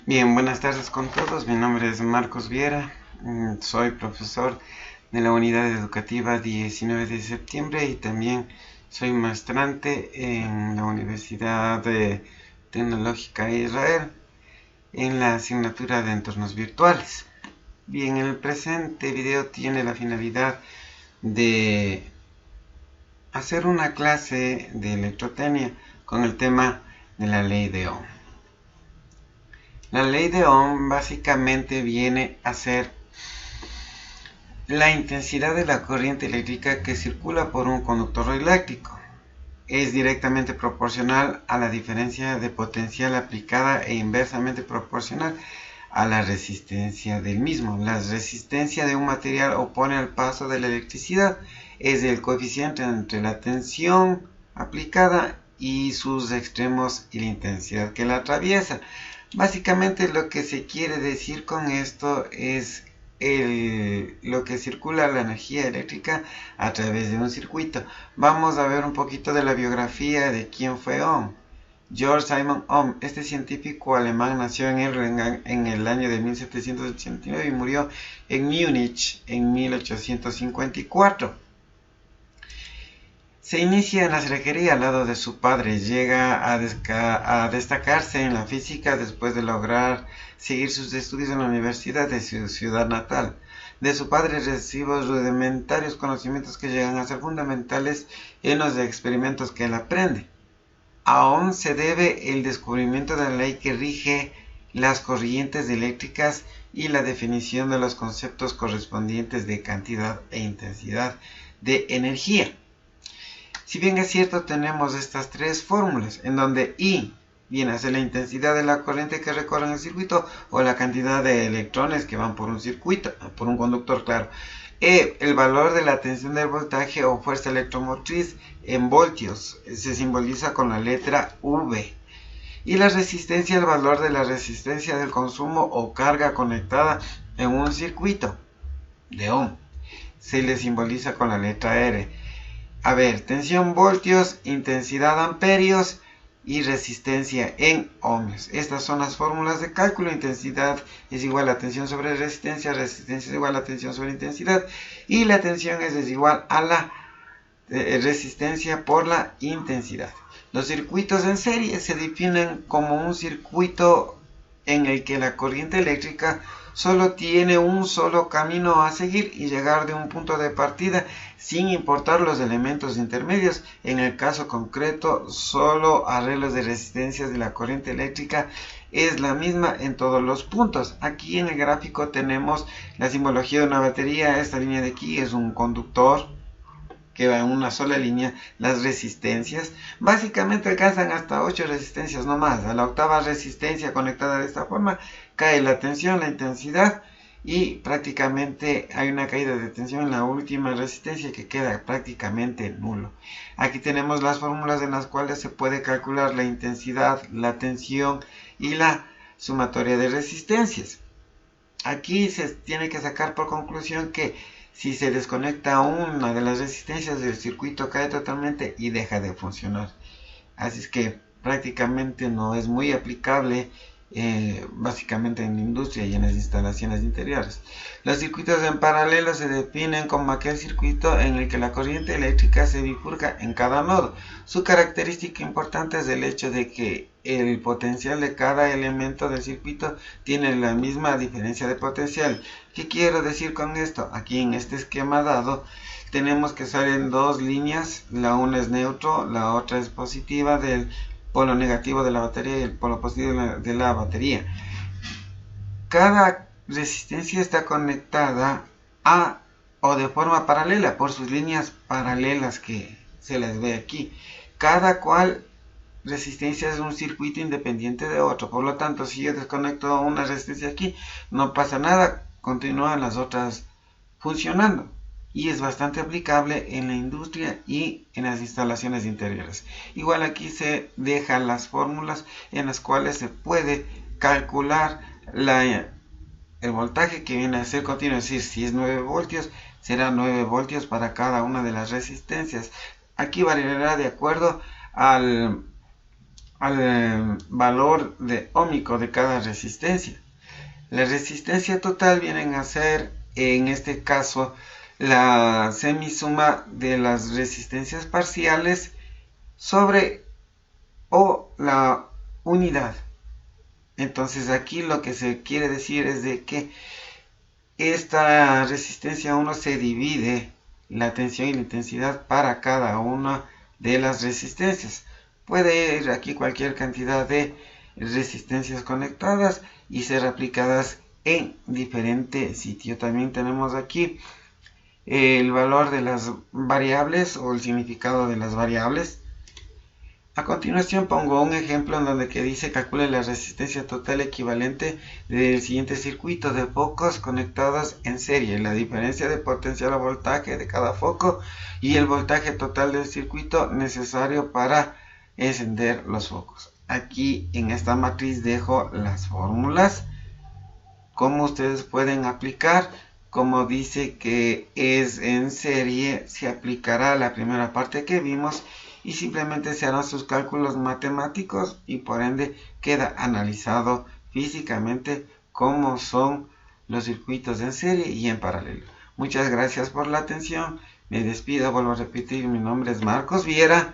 Bien, buenas tardes con todos. Mi nombre es Marcos Viera. Soy profesor de la unidad educativa 19 de septiembre y también soy maestrante en la Universidad Tecnológica de Israel en la asignatura de entornos virtuales. Bien, el presente video tiene la finalidad de hacer una clase de electrotecnia con el tema de la ley de Ohm. La ley de Ohm básicamente viene a ser la intensidad de la corriente eléctrica que circula por un conductor eléctrico. Es directamente proporcional a la diferencia de potencial aplicada e inversamente proporcional a la resistencia del mismo. La resistencia de un material opone al paso de la electricidad, es el coeficiente entre la tensión aplicada y sus extremos y la intensidad que la atraviesa. Básicamente lo que se quiere decir con esto es lo que circula la energía eléctrica a través de un circuito. Vamos a ver un poquito de la biografía de quién fue Ohm. George Simon Ohm, este científico alemán, nació en Erlangen en el año de 1789 y murió en Múnich en 1854. Se inicia en la cerrajería al lado de su padre. Llega a destacarse en la física después de lograr seguir sus estudios en la universidad de su ciudad natal. De su padre recibe rudimentarios conocimientos que llegan a ser fundamentales en los experimentos que él aprende. A Ohm se debe el descubrimiento de la ley que rige las corrientes eléctricas y la definición de los conceptos correspondientes de cantidad e intensidad de energía. Si bien es cierto, tenemos estas tres fórmulas, en donde I viene a ser la intensidad de la corriente que recorre en el circuito o la cantidad de electrones que van por un circuito, por un conductor, claro. E, el valor de la tensión del voltaje o fuerza electromotriz en voltios, se simboliza con la letra V. Y la resistencia, el valor de la resistencia del consumo o carga conectada en un circuito de Ohm, se le simboliza con la letra R. A ver, tensión voltios, intensidad amperios y resistencia en ohmios. Estas son las fórmulas de cálculo. Intensidad es igual a tensión sobre resistencia, resistencia es igual a tensión sobre intensidad y la tensión es igual a la resistencia por la intensidad. Los circuitos en serie se definen como un circuito en el que la corriente eléctrica solo tiene un solo camino a seguir y llegar de un punto de partida sin importar los elementos intermedios. En el caso concreto, solo arreglos de resistencias de la corriente eléctrica es la misma en todos los puntos. Aquí en el gráfico tenemos la simbología de una batería. Esta línea de aquí es un conductor que va en una sola línea. Las resistencias básicamente alcanzan hasta 8 resistencias no más. A la octava resistencia conectada de esta forma cae la tensión, la intensidad y prácticamente hay una caída de tensión en la última resistencia que queda prácticamente nulo. Aquí tenemos las fórmulas en las cuales se puede calcular la intensidad, la tensión y la sumatoria de resistencias. Aquí se tiene que sacar por conclusión que si se desconecta una de las resistencias del circuito cae totalmente y deja de funcionar. Así es que prácticamente no es muy aplicable básicamente en la industria y en las instalaciones interiores. Los circuitos en paralelo se definen como aquel circuito en el que la corriente eléctrica se bifurca en cada nodo. Su característica importante es el hecho de que el potencial de cada elemento del circuito tiene la misma diferencia de potencial. ¿Qué quiero decir con esto? Aquí en este esquema dado tenemos que salen dos líneas, la una es neutro, la otra es positiva del polo negativo de la batería y el polo positivo de la batería. Cada resistencia está conectada a o de forma paralela por sus líneas paralelas que se les ve aquí. Cada cual resistencia es un circuito independiente de otro. Por lo tanto, si yo desconecto una resistencia aquí, no pasa nada, continúan las otras funcionando. Y es bastante aplicable en la industria y en las instalaciones interiores. Igual aquí se dejan las fórmulas en las cuales se puede calcular el voltaje que viene a ser continuo. Es decir, si es 9 voltios, será 9 voltios para cada una de las resistencias. Aquí variará de acuerdo al al valor de óhmico de cada resistencia. La resistencia total vienen a ser, en este caso, la semisuma de las resistencias parciales sobre o la unidad. Entonces aquí lo que se quiere decir es de que esta resistencia 1 se divide la tensión y la intensidad para cada una de las resistencias. Puede ir aquí cualquier cantidad de resistencias conectadas y ser aplicadas en diferente sitio. También tenemos aquí el valor de las variables o el significado de las variables. A continuación pongo un ejemplo en donde que dice calcule la resistencia total equivalente del siguiente circuito de focos conectados en serie, la diferencia de potencial a voltaje de cada foco y el voltaje total del circuito necesario para encender los focos. Aquí en esta matriz dejo las fórmulas, como ustedes pueden aplicar. Como dice que es en serie, se aplicará la primera parte que vimos y simplemente se harán sus cálculos matemáticos y por ende queda analizado físicamente cómo son los circuitos en serie y en paralelo. Muchas gracias por la atención. Me despido, vuelvo a repetir, mi nombre es Marcos Viera.